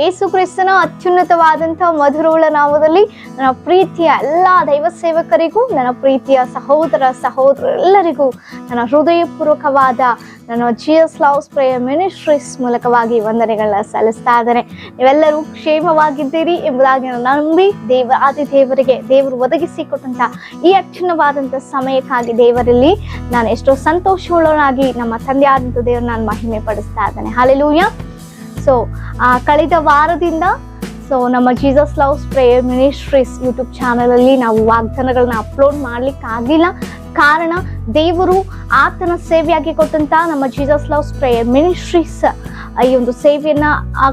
ಯೇಸು ಕ್ರಿಸ್ತನ ಅತ್ಯುನ್ನತವಾದಂತಹ ಮಧುರವುಳ್ಳ ನಾಮದಲ್ಲಿ ನನ್ನ ಪ್ರೀತಿಯ ಎಲ್ಲ ದೈವ ಸೇವಕರಿಗೂ, ನನ್ನ ಪ್ರೀತಿಯ ಸಹೋದರರೆಲ್ಲರಿಗೂ ನನ್ನ ಹೃದಯಪೂರ್ವಕವಾದ ನನ್ನ ಜೀಸಸ್ ಲವ್ಸ್ ಪ್ರೇಯರ್ ಮಿನಿಸ್ಟ್ರೀಸ್ ಮೂಲಕವಾಗಿ ವಂದನೆಗಳನ್ನ ಸಲ್ಲಿಸ್ತಾ ಇದ್ದೇನೆ. ನೀವೆಲ್ಲರೂ ಕ್ಷೇಮವಾಗಿದ್ದೀರಿ ಎಂಬುದಾಗಿ ನಾನು ನಂಬಿ ದೇವರಿಗೆ ದೇವರು ಒದಗಿಸಿಕೊಟ್ಟಂತ ಈ ಅತ್ಯುನ್ನತವಾದಂಥ ಸಮಯಕ್ಕಾಗಿ ದೇವರಲ್ಲಿ ನಾನು ಎಷ್ಟೋ ಸಂತೋಷವುಳ್ಳವನಾಗಿ ನಮ್ಮ ತಂದೆಯಾದಂಥ ದೇವರು ನಾನು ಮಹಿಮೆ ಪಡಿಸ್ತಾ ಇದ್ದೇನೆ. ಹಲ್ಲೆಲೂಯಾ. ಸೊ ಕಳೆದ ವಾರದಿಂದ ನಮ್ಮ Jesus loves prayer ministries YouTube ಚಾನಲಲ್ಲಿ ನಾವು ವಾಗ್ದಾನಗಳನ್ನ ಅಪ್ಲೋಡ್ ಮಾಡ್ಲಿಕ್ಕಾಗಿಲ್ಲ. ಕಾರಣ ದೇವರು ಆತನ ಸೇವೆಯಾಗಿ ಕೊಟ್ಟಂತ ನಮ್ಮ ಜೀಸಸ್ ಲವ್ಸ್ ಪ್ರೇಯರ್ ಮಿನಿಸ್ಟ್ರೀಸ್ ಈ ಒಂದು ಸೇವೆಯನ್ನ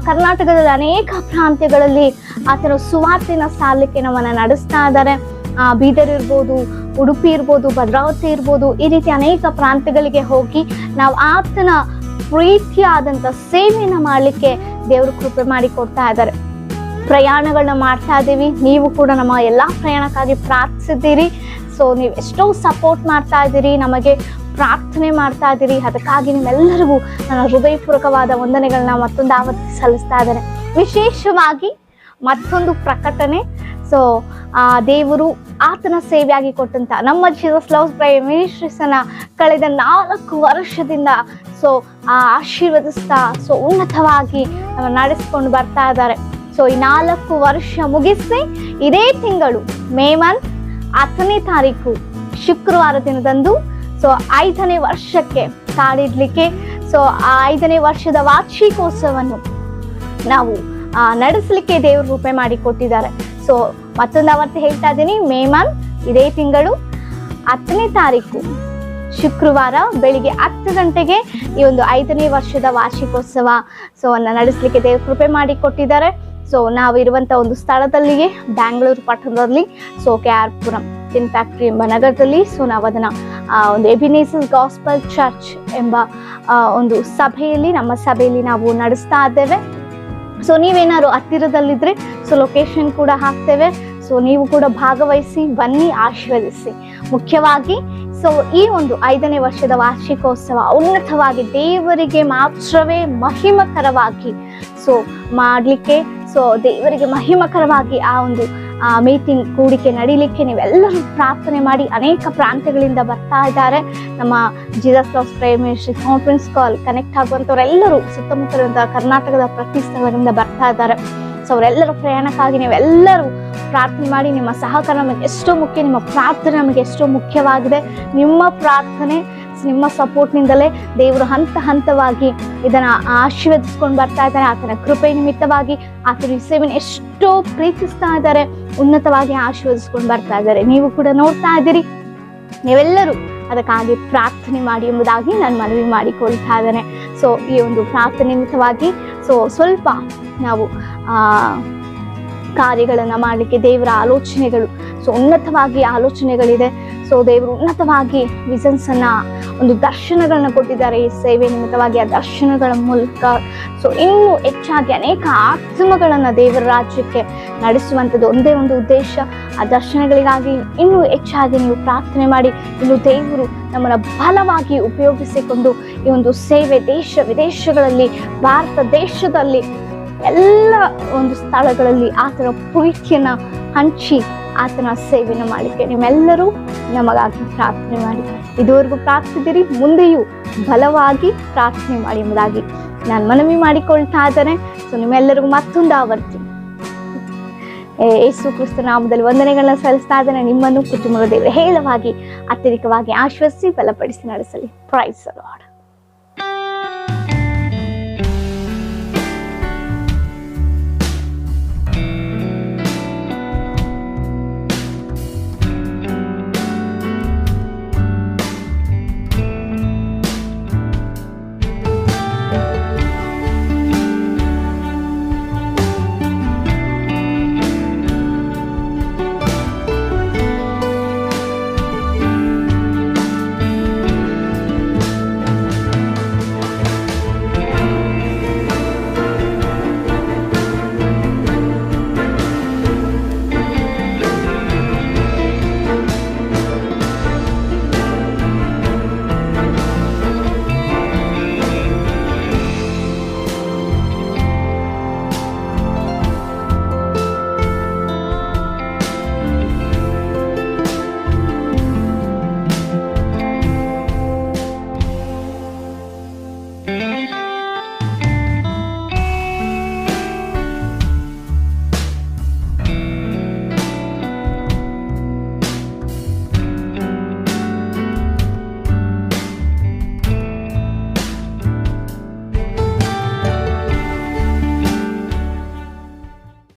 ಕರ್ನಾಟಕದ ಅನೇಕ ಪ್ರಾಂತ್ಯಗಳಲ್ಲಿ ಆತನ ಸುವಾರ್ತೆನ ಸಾರಲಿಕ್ಕೆ ನಮ್ಮನ್ನ ನಡೆಸ್ತಾ ಇದ್ದಾರೆ. ಬೀದರ್ ಇರ್ಬೋದು, ಉಡುಪಿ ಇರ್ಬೋದು, ಭದ್ರಾವತಿ ಇರ್ಬೋದು, ಈ ರೀತಿ ಅನೇಕ ಪ್ರಾಂತ್ಯಗಳಿಗೆ ಹೋಗಿ ನಾವು ಆತನ ಪ್ರೀತಿಯಾದಂಥ ಸೇವೆಯನ್ನ ಮಾಡಲಿಕ್ಕೆ ದೇವರು ಕೃಪೆ ಮಾಡಿ ಕೊಡ್ತಾ ಇದ್ದಾರೆ. ಪ್ರಯಾಣಗಳನ್ನ ಮಾಡ್ತಾ ಇದ್ದೀವಿ. ನೀವು ಕೂಡ ನಮ್ಮ ಎಲ್ಲ ಪ್ರಯಾಣಕ್ಕಾಗಿ ಪ್ರಾರ್ಥಿಸಿದ್ದೀರಿ. ಸೊ ನೀವು ಎಷ್ಟೋ ಸಪೋರ್ಟ್ ಮಾಡ್ತಾ ಇದ್ದೀರಿ, ನಮಗೆ ಪ್ರಾರ್ಥನೆ ಮಾಡ್ತಾ ಇದ್ದೀರಿ. ಅದಕ್ಕಾಗಿ ನಿಮ್ಮೆಲ್ಲರಿಗೂ ನನ್ನ ಹೃದಯಪೂರ್ವಕವಾದ ವಂದನೆಗಳನ್ನ ಮತ್ತೊಂದು ಆವರ್ತಿ ಸಲ್ಲಿಸ್ತಾ ಇದ್ದೇನೆ. ವಿಶೇಷವಾಗಿ ಮತ್ತೊಂದು ಪ್ರಕಟಣೆ. ಸೊ ದೇವರು ಆತನ ಸೇವೆಯಾಗಿ ಕೊಟ್ಟಂತ ನಮ್ಮ ಜೀಸಸ್ ಲವ್ಸ್ ಪ್ರೇಯರ್ ಮಿನಿಸ್ಟ್ರೀಸ್ ಅನ್ನ ಕಳೆದ 4 ವರ್ಷದಿಂದ ಆಶೀರ್ವದಿಸ್ತಾ ಉನ್ನತವಾಗಿ ನಡೆಸ್ಕೊಂಡು ಬರ್ತಾ ಇದ್ದಾರೆ. ಸೊ ಈ 4 ವರ್ಷ ಮುಗಿಸಿ ಇದೇ ತಿಂಗಳು ಮೇ ಮಂತ್ 10ನೇ ತಾರೀಕು ಶುಕ್ರವಾರ ದಿನದಂದು 5ನೇ ವರ್ಷಕ್ಕೆ ಕಾಲಿಡ್ಲಿಕ್ಕೆ ಆ 5ನೇ ವರ್ಷದ ವಾರ್ಷಿಕೋತ್ಸವವನ್ನು ನಾವು ನಡೆಸಲಿಕ್ಕೆ ದೇವರು ರೂಪೆ ಮಾಡಿ ಕೊಟ್ಟಿದ್ದಾರೆ. ಸೊ ಮತ್ತೊಂದು ಆವರ್ತಿ ಹೇಳ್ತಾ ಇದ್ದೀನಿ, ಮೇ ಮಂತ್ ಇದೇ ತಿಂಗಳು 10ನೇ ತಾರೀಕು ಶುಕ್ರವಾರ ಬೆಳಿಗ್ಗೆ 10 ಗಂಟೆಗೆ ಈ ಒಂದು 5ನೇ ವರ್ಷದ ವಾರ್ಷಿಕೋತ್ಸವ ನಡೆಸಲಿಕ್ಕೆ ದೇವರು ಕೃಪೆ ಮಾಡಿ ಕೊಟ್ಟಿದ್ದಾರೆ. ನಾವು ಇರುವಂತ ಒಂದು ಸ್ಥಳದಲ್ಲಿಯೇ ಬ್ಯಾಂಗ್ಳೂರು ಪಟ್ಟಣದಲ್ಲಿ KR-ಪುರಂ ಟಿನ್ ಫ್ಯಾಕ್ಟ್ರಿ ಎಂಬ ನಗರದಲ್ಲಿ ನಾವು ಅದನ್ನ ಒಂದು ಎಬಿನೇಸರ್ ಗಾಸ್ಪಲ್ ಚರ್ಚ್ ಎಂಬ ಒಂದು ನಮ್ಮ ಸಭೆಯಲ್ಲಿ ನಾವು ನಡೆಸ್ತಾ ಇದ್ದೇವೆ. ನೀವೇನಾದ್ರು ಹತ್ತಿರದಲ್ಲಿದ್ರೆ ಲೊಕೇಶನ್ ಕೂಡ ಹಾಕ್ತೇವೆ. ನೀವು ಕೂಡ ಭಾಗವಹಿಸಿ ಬನ್ನಿ, ಆಶೀರ್ವದಿಸಿ. ಮುಖ್ಯವಾಗಿ ಈ ಒಂದು 5ನೇ ವರ್ಷದ ವಾರ್ಷಿಕೋತ್ಸವ ಉನ್ನತವಾಗಿ ದೇವರಿಗೆ ಮಾತ್ರವೇ ಮಹಿಮಕರವಾಗಿ ಮಾಡಲಿಕ್ಕೆ ದೇವರಿಗೆ ಮಹಿಮಕರವಾಗಿ ಆ ಒಂದು ಮೀಟಿಂಗ್ ಕೂಡಿಕೆ ನಡೀಲಿಕ್ಕೆ ನೀವೆಲ್ಲರೂ ಪ್ರಾರ್ಥನೆ ಮಾಡಿ. ಅನೇಕ ಪ್ರಾಂತ್ಯಗಳಿಂದ ಬರ್ತಾ ಇದ್ದಾರೆ. ನಮ್ಮ Jesus loves prayer ministry conference call connect ಆಗುವಂಥವರೆಲ್ಲರೂ ಸುತ್ತಮುತ್ತಲಿಂದ ಕರ್ನಾಟಕದ ಪ್ರತಿ ಸ್ಥಳಗಳಿಂದ ಬರ್ತಾ ಇದ್ದಾರೆ. ಅವರೆಲ್ಲರ ಪ್ರಯಾಣಕ್ಕಾಗಿ ನೀವೆಲ್ಲರೂ ಪ್ರಾರ್ಥನೆ ಮಾಡಿ. ನಿಮ್ಮ ಸಹಕಾರ ನಮಗೆ ಎಷ್ಟೋ ಮುಖ್ಯ, ನಿಮ್ಮ ಪ್ರಾರ್ಥನೆ ನಮಗೆ ಎಷ್ಟೋ ಮುಖ್ಯವಾಗಿದೆ. ನಿಮ್ಮ ಪ್ರಾರ್ಥನೆ, ನಿಮ್ಮ ಸಪೋರ್ಟ್ನಿಂದಲೇ ದೇವರು ಹಂತವಾಗಿ ಇದನ್ನ ಆಶೀರ್ವದಿಸ್ಕೊಂಡು ಬರ್ತಾ ಇದ್ದಾರೆ. ಆತನ ಕೃಪೆ ನಿಮಿತ್ತವಾಗಿ ಆತನ ಸೇವೆಯನ್ನು ಎಷ್ಟೋ ಪ್ರೀತಿಸ್ತಾ ಇದ್ದಾರೆ, ಉನ್ನತವಾಗಿ ಆಶೀರ್ವದಿಸ್ಕೊಂಡು ಬರ್ತಾ ಇದ್ದಾರೆ. ನೀವು ಕೂಡ ನೋಡ್ತಾ ಇದ್ದೀರಿ. ನೀವೆಲ್ಲರೂ ಅದಕ್ಕಾಗಿ ಪ್ರಾರ್ಥನೆ ಮಾಡಿ ಎಂಬುದಾಗಿ ನಾನು ಮನವಿ ಮಾಡಿಕೊಳ್ತಾ ಇದ್ದೇನೆ. ಈ ಒಂದು ಪ್ರಾರ್ಥನೆ ನಿಮಿತ್ತವಾಗಿ ಸ್ವಲ್ಪ ನಾವು ಕಾರ್ಯಗಳನ್ನ ಮಾಡಲಿಕ್ಕೆ ದೇವರ ಆಲೋಚನೆಗಳು ಉನ್ನತವಾಗಿ ಆಲೋಚನೆಗಳಿದೆ. ದೇವರು ಉನ್ನತವಾಗಿ ವಿಷನ್ಸ್ ಅನ್ನ ಒಂದು ದರ್ಶನಗಳನ್ನ ಕೊಟ್ಟಿದ್ದಾರೆ ಈ ಸೇವೆ ನಿಮಿತ್ತವಾಗಿ. ಆ ದರ್ಶನಗಳ ಮೂಲಕ ಇನ್ನೂ ಹೆಚ್ಚಾಗಿ ಅನೇಕ ಆತ್ಮಗಳನ್ನ ದೇವರ ರಾಜ್ಯಕ್ಕೆ ನಡೆಸುವಂಥದ್ದು ಒಂದೇ ಒಂದು ಉದ್ದೇಶ. ಆ ದರ್ಶನಗಳಿಗಾಗಿ ಇನ್ನೂ ಹೆಚ್ಚಾಗಿ ನೀವು ಪ್ರಾರ್ಥನೆ ಮಾಡಿ. ಇನ್ನು ದೇವರು ನಮ್ಮನ್ನ ಬಲವಾಗಿ ಉಪಯೋಗಿಸಿಕೊಂಡು ಈ ಒಂದು ಸೇವೆ ದೇಶ ವಿದೇಶಗಳಲ್ಲಿ, ಭಾರತ ದೇಶದಲ್ಲಿ ಎಲ್ಲ ಒಂದು ಸ್ಥಳಗಳಲ್ಲಿ ಆತನ ಪ್ರೀತಿಯನ್ನ ಹಂಚಿ ಆತನ ಸೇವೆಯನ್ನು ಮಾಡಲಿಕ್ಕೆ ನಿಮ್ಮೆಲ್ಲರೂ ನಮಗಾಗಿ ಪ್ರಾರ್ಥನೆ ಮಾಡಿ. ಇದುವರೆಗೂ ಪ್ರಾರ್ಥಿಸಿದಿರಿ, ಮುಂದೆಯೂ ಬಲವಾಗಿ ಪ್ರಾರ್ಥನೆ ಮಾಡಿ ಎಂಬುದಾಗಿ ನಾನು ಮನವಿ ಮಾಡಿಕೊಳ್ತಾ ಇದ್ದೇನೆ. ನಿಮ್ಮೆಲ್ಲರಿಗೂ ಮತ್ತೊಂದು ಆವರ್ತಿ ಯೇಸು ಕ್ರಿಸ್ತ ನಾಮದಲ್ಲಿ ವಂದನೆಗಳನ್ನ ಸಲ್ಲಿಸ್ತಾ ಇದ್ದೇನೆ. ನಿಮ್ಮನ್ನು ಕುಟುಂಬದ ದೇವರು ಹೇಳವಾಗಿ ಅತ್ಯಧಿಕವಾಗಿ ಆಶ್ವಸಿಸಿ ಬಲಪಡಿಸಿ ನಡೆಸಲಿ. Praise the lord.